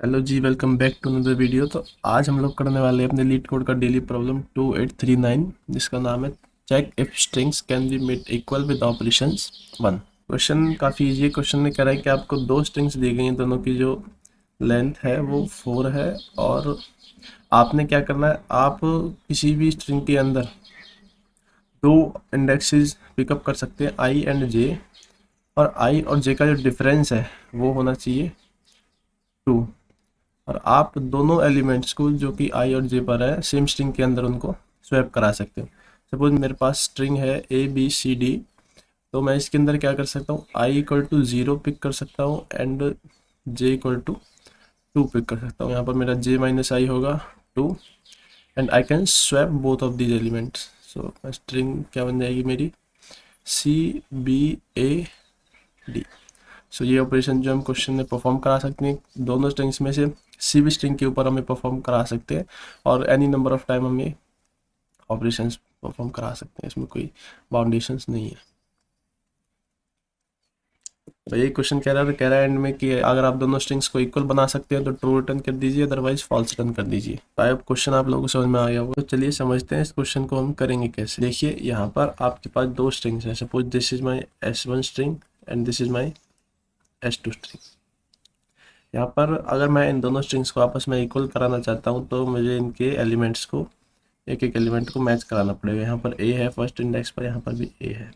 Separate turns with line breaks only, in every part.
Hello ji, welcome back to another video. तो आज हम लोग करने वाले हैं अपने लीड कोड का डेली प्रॉब्लम 2839, जिसका नाम है check if strings can be made equal with operations 1। Question काफ़ी इजी है। क्वेश्चन में कह रहा है कि आपको दो स्ट्रिंग्स दी गई हैं, दोनों की जो लेंथ है वो 4 है, और आपने क्या करना है, आप किसी भी स्ट्रिंग के अंदर दो इंडेक्सेस पिकअप कर सकते हैं, आई एंड जे, और आई और जे का जो डिफरेंस है वो होना चाहिए 2। और आप दोनों एलिमेंट्स को जो कि आई और जे पर है सेम स्ट्रिंग के अंदर उनको स्वैप करा सकते हो। सपोज मेरे पास स्ट्रिंग है ए बी सी डी, तो मैं इसके अंदर क्या कर सकता हूँ, आई इक्वल टू 0 पिक कर सकता हूँ and J equal to 2 pick कर सकता हूँ। यहाँ पर मेरा जे माइनस आई होगा 2, and I can swap both of these elements. So string क्या बन जाएगी मेरी, सी बी ए डी। सो ये ऑपरेशन जो हम क्वेश्चन में परफॉर्म करा सकते हैं, दोनों स्ट्रिंग्स में से सी भी स्ट्रिंग के ऊपर हमें परफॉर्म करा सकते हैं, और एनी नंबर ऑफ टाइम हम ये ऑपरेशंस परफॉर्म करा सकते हैं, इसमें कोई बाउंडेशंस नहीं है। तो ये क्वेश्चन कह रहा है एंड में कि अगर आप दोनों स्ट्रिंग्स को इक्वल बना सकते हैं तो ट्रू रिटर्न कर दीजिए, अदरवाइज फॉल्स रिटर्न कर दीजिए। तो अब क्वेश्चन आप लोगों को समझ में आ गया होगा, तो चलिए समझते हैं इस क्वेश्चन को हम करेंगे कैसे। देखिए यहाँ पर आपके पास दो स्ट्रिंग्स हैं। Suppose this is my S1 string and this is my S2 string. यहाँ पर अगर मैं इन दोनों स्ट्रिंग्स को आपस में इक्वल कराना चाहता हूँ तो मुझे इनके एलिमेंट्स को, एक एक एलिमेंट को मैच कराना पड़ेगा। यहाँ पर ए है फर्स्ट इंडेक्स पर, यहाँ पर भी ए है,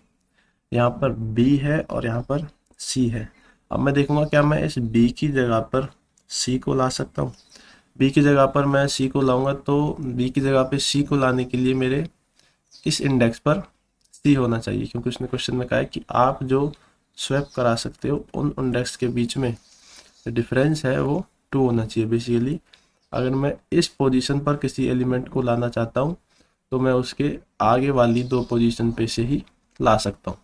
यहाँ पर बी है और यहाँ पर सी है। अब मैं देखूंगा क्या मैं इस बी की जगह पर सी को ला सकता हूँ। बी की जगह पर मैं सी को लाऊंगा तो बी की जगह पे सी को लाने के लिए मेरे इस इंडेक्स पर सी होना चाहिए, क्योंकि उसने क्वेश्चन में कहा है कि आप जो स्वैप करा सकते हो उन इंडेक्स के बीच में डिफरेंस है वो 2 होना चाहिए। बेसिकली अगर मैं इस पोजीशन पर किसी एलिमेंट को लाना चाहता हूँ तो मैं उसके आगे वाली दो पोजीशन पे से ही ला सकता हूँ।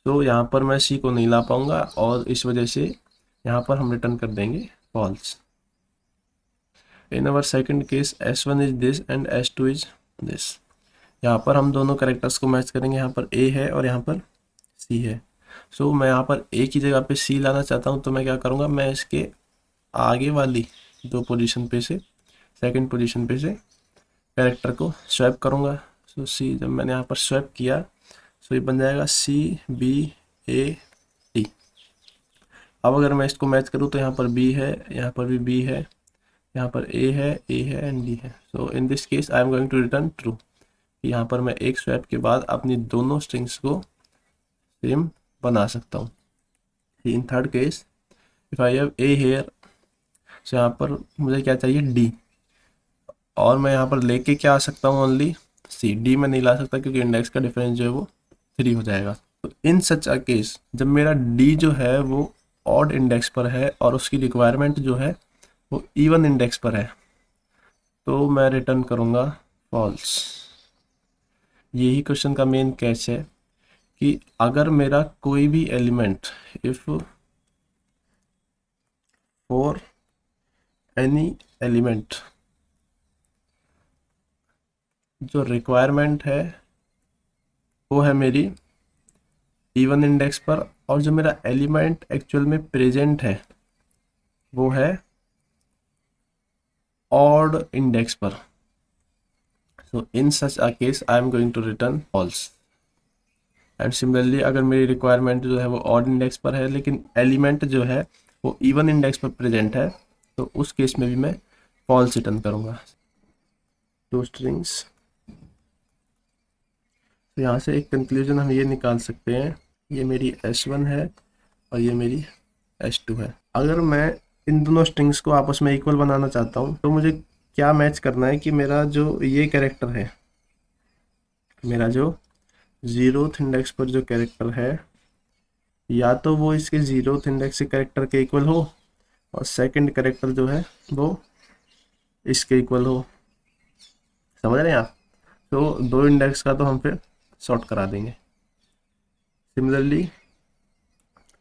तो यहाँ पर मैं सी को नहीं ला पाऊंगा और इस वजह से यहाँ पर हम रिटर्न कर देंगे false. In our second case S1 is this and S2 is this. यहाँ पर हम दोनों कैरेक्टर्स को मैच करेंगे। यहाँ पर ए है और यहाँ पर सी है। सो मैं यहाँ पर ए की जगह पे सी लाना चाहता हूँ, तो मैं क्या करूँगा, मैं इसके आगे वाली दो पोजीशन पे से, सेकंड पोजीशन पे से कैरेक्टर को स्वैप करूँगा। सो सी, जब मैंने यहाँ पर स्वैप किया सो ये बन जाएगा सी बी ए डी। अब अगर मैं इसको मैच करूँ तो यहाँ पर बी है, यहाँ पर भी बी है, यहाँ पर ए है एंड डी है। So in this case I am going to return true. यहाँ पर मैं एक स्वैप के बाद अपनी दोनों स्ट्रिंग्स को सेम बना सकता हूँ। In third case if I have a hair, so यहाँ पर मुझे क्या चाहिए, डी, और मैं यहाँ पर लेके क्या आ सकता हूँ, ओनली सी। डी में नहीं ला सकता क्योंकि इंडेक्स का डिफरेंस जो है वो 3 हो जाएगा। तो इन सच अ केस जब मेरा डी जो है वो ऑड इंडेक्स पर है और उसकी रिक्वायरमेंट जो है वो इवन इंडेक्स पर है, तो मैं रिटर्न करूँगा फॉल्स। यही क्वेश्चन का मेन कैच है कि अगर मेरा कोई भी element, if for any element जो रिक्वायरमेंट है वो है मेरी इवन इंडेक्स पर, और जो मेरा एलिमेंट एक्चुअल में प्रेजेंट है वो है ऑड इंडेक्स पर, so in such a case I am going to return false. And similarly अगर मेरी रिक्वायरमेंट जो है वो ऑड इंडेक्स पर है लेकिन एलिमेंट जो है वो इवन इंडेक्स पर प्रेजेंट है, तो उस केस में भी मैं फॉल्स रिटर्न करूँगा। टू स्ट्रिंग्स, तो यहाँ से एक कंक्लूजन हम ये निकाल सकते हैं, ये मेरी S1 है और ये मेरी S2 है। अगर मैं इन दोनों स्ट्रिंग्स को आपस में इक्वल बनाना चाहता हूँ तो मुझे क्या मैच करना है कि मेरा जो ये कैरेक्टर है, मेरा जो 0th इंडेक्स पर जो कैरेक्टर है, या तो वो इसके 0th इंडेक्स के कैरेक्टर के इक्वल हो और सेकंड कैरेक्टर जो है वो इसके इक्वल हो। समझ रहे हैं आप? तो दो इंडेक्स का तो हम फिर सॉर्ट करा देंगे। सिमिलरली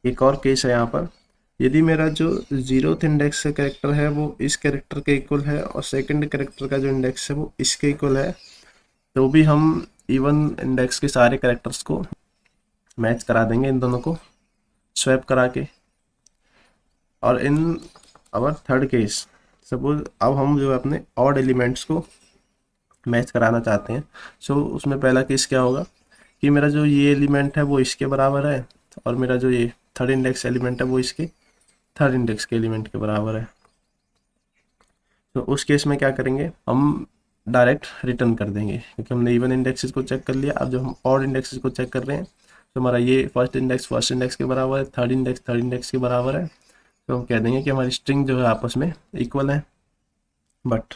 एक और केस है यहाँ पर, यदि मेरा जो 0th इंडेक्स का कैरेक्टर है वो इस कैरेक्टर के इक्वल है और सेकंड कैरेक्टर का जो इंडेक्स है वो इसके इक्वल है, तो भी हम इवन इंडेक्स के सारे कैरेक्टर्स को मैच करा देंगे, इन दोनों को स्वैप करा के। और in our third case, suppose अब हम जो है अपने ऑड एलिमेंट्स को मैच कराना चाहते हैं। सो उसमें पहला केस क्या होगा कि मेरा जो ये एलिमेंट है वो इसके बराबर है और मेरा जो ये थर्ड इंडेक्स एलिमेंट है वो इसके थर्ड इंडेक्स के एलिमेंट के बराबर है। तो उस केस में क्या करेंगे, हम डायरेक्ट रिटर्न कर देंगे क्योंकि हमने इवन इंडेक्सेस को चेक कर लिया। अब जब हम ऑड इंडेक्सेस को चेक कर रहे हैं तो हमारा ये फर्स्ट इंडेक्स के बराबर है, थर्ड इंडेक्स के बराबर है, तो हम कह देंगे कि हमारी स्ट्रिंग जो है आपस में इक्वल है। बट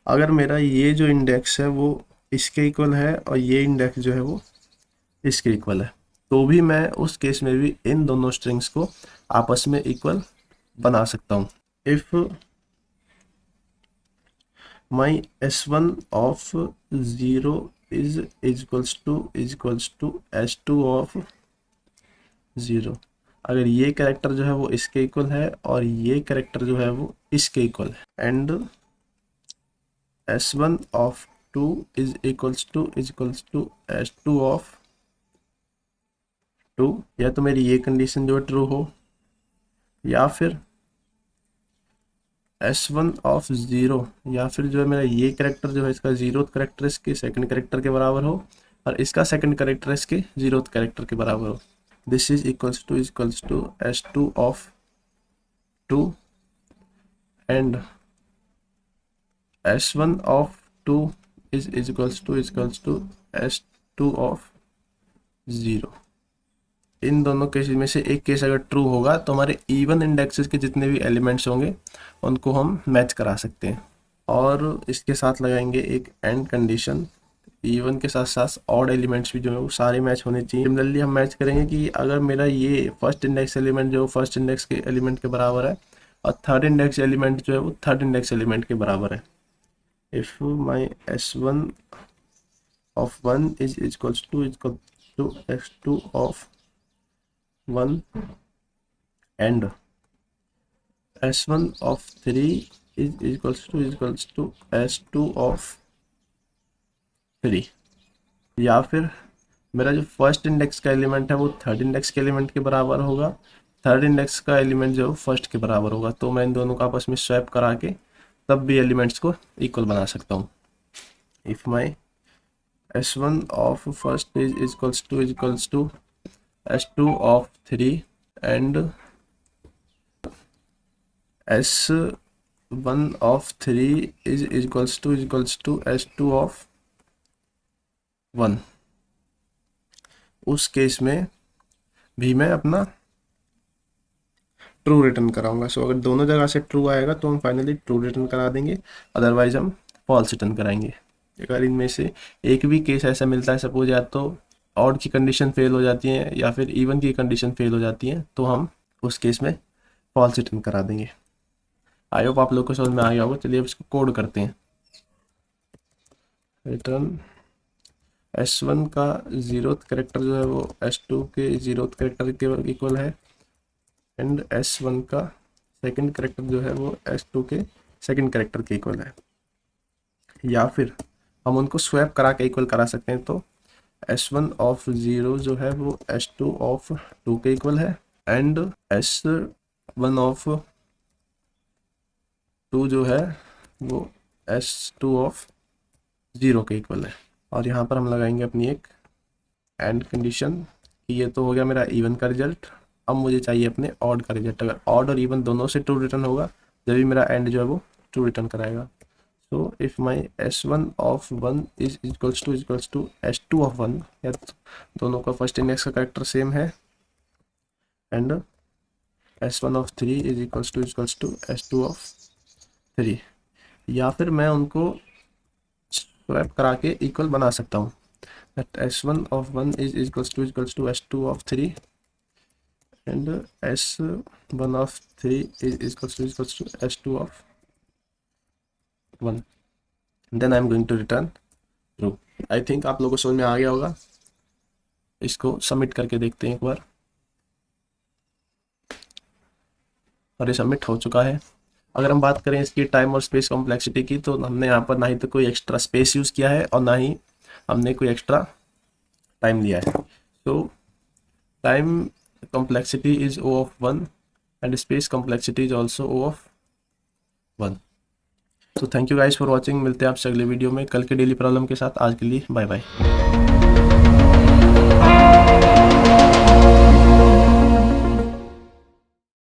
अगर मेरा ये जो इंडेक्स है वो इसके इक्वल है और ये इंडेक्स जो है वो इसके इक्वल है, तो भी मैं उस केस में भी इन दोनों स्ट्रिंग्स को आपस में इक्वल बना सकता हूँ। If my S1 of 0 is equals to S2 of 0, अगर ये कैरेक्टर जो है वो इसके इक्वल है और ये कैरेक्टर जो है वो इसके इक्वल है, and S1 of 2 is equals to S2 of 2, या तो मेरी ये कंडीशन जो है ट्रू हो, या फिर S1 ऑफ 0, या फिर जो है मेरा ये कैरेक्टर जो है इसका 0th कैरेक्टर इसके सेकंड कैरेक्टर के बराबर हो और इसका सेकंड कैरेक्टर इसके 0th कैरेक्टर के बराबर हो। This is equals to S2 of 2 and S1 of 2 is equals to S2 of 0। इन दोनों केसेस में से एक केस अगर ट्रू होगा तो हमारे इवन इंडेक्सेस के जितने भी एलिमेंट्स होंगे उनको हम मैच करा सकते हैं। और इसके साथ लगाएंगे एक एंड कंडीशन, इवन के साथ साथ ऑड एलिमेंट्स भी जो है वो सारे मैच होने चाहिए। सिमिलरली हम मैच करेंगे कि अगर मेरा ये फर्स्ट इंडेक्स एलिमेंट जो फर्स्ट इंडेक्स के एलिमेंट के बराबर है और थर्ड इंडेक्स एलिमेंट जो है वो थर्ड इंडेक्स एलिमेंट के बराबर है। If my S1 of 1 is equals to S2 of 1 and S1 of 3 is equals to S2 of 3, या फिर मेरा जो फर्स्ट इंडेक्स का एलिमेंट है वो थर्ड इंडेक्स के एलिमेंट के बराबर होगा, थर्ड इंडेक्स का एलिमेंट जो फर्स्ट के बराबर होगा, तो मैं इन दोनों को आपस में स्वैप करा के तब भी एलिमेंट्स को इक्वल बना सकता हूँ। If my S1 of first is equals to S2 of 3 and S1 of 3 is equals to S2 of 1, उस केस में भी मैं अपना ट्रू रिटर्न कराऊंगा। सो अगर दोनों जगह से ट्रू आएगा तो हम फाइनली ट्रू रिटर्न करा देंगे, अदरवाइज हम फॉल्स रिटर्न कराएंगे। अगर इनमें से एक भी केस ऐसा मिलता है, सपोज या तो ऑड की कंडीशन फेल हो जाती है या फिर इवन की कंडीशन फेल हो जाती है, तो हम उस केस में फॉल्स रिटर्न करा देंगे। आई होप आप लोग को समझ में आ गया होगा। चलिए अब इसको कोड करते हैं। रिटर्न S1 का 0th कैरेक्टर जो है वो S2 के 0th कैरेक्टर के इक्वल है एंड S1 का सेकंड कैरेक्टर जो है वो S2 के सेकंड कैरेक्टर के इक्वल है, या फिर हम उनको स्वैप करा के इक्वल करा सकते हैं। तो S1 ऑफ 0 जो है वो S2 ऑफ 2 के इक्वल है एंड S1 ऑफ 2 जो है वो S2 ऑफ 0 के इक्वल है। और यहाँ पर हम लगाएंगे अपनी एक एंड कंडीशन कि ये तो हो गया मेरा इवन का रिजल्ट, अब मुझे चाहिए अपने ऑड का रिजल्ट। अगर ऑड और इवन दोनों से ट्रू रिटर्न होगा जब भी मेरा एंड जो है वो ट्रू रिटर्न कराएगा। So if my S1 of 1 is equals to S2 of 1, या दोनों का फर्स्ट इंडेक्स का कैरेक्टर सेम है, and S1 of 3 is equals to S2 of 3, या फिर मैं उनको स्वैप करा के इक्वल बना सकता हूँ। That S1 of 1 is equals to S2 of 3 and S1 of 3 is equals to S2 of 1, then I am going to return true. I think आप लोगों को समझ में आ गया होगा। इसको सबमिट करके देखते हैं एक बार। और ये सबमिट हो चुका है। अगर हम बात करें इसकी टाइम और स्पेस कॉम्प्लेक्सिटी की, तो हमने यहाँ पर ना ही तो कोई एक्स्ट्रा स्पेस यूज़ किया है और ना ही हमने कोई एक्स्ट्रा टाइम लिया है। तो time complexity is O of 1 and space complexity is also O of 1। तो thank you guys for watching, मिलते हैं आपसे अगले वीडियो में कल के डेली प्रॉब्लम के साथ। आज के लिए बाय बाय।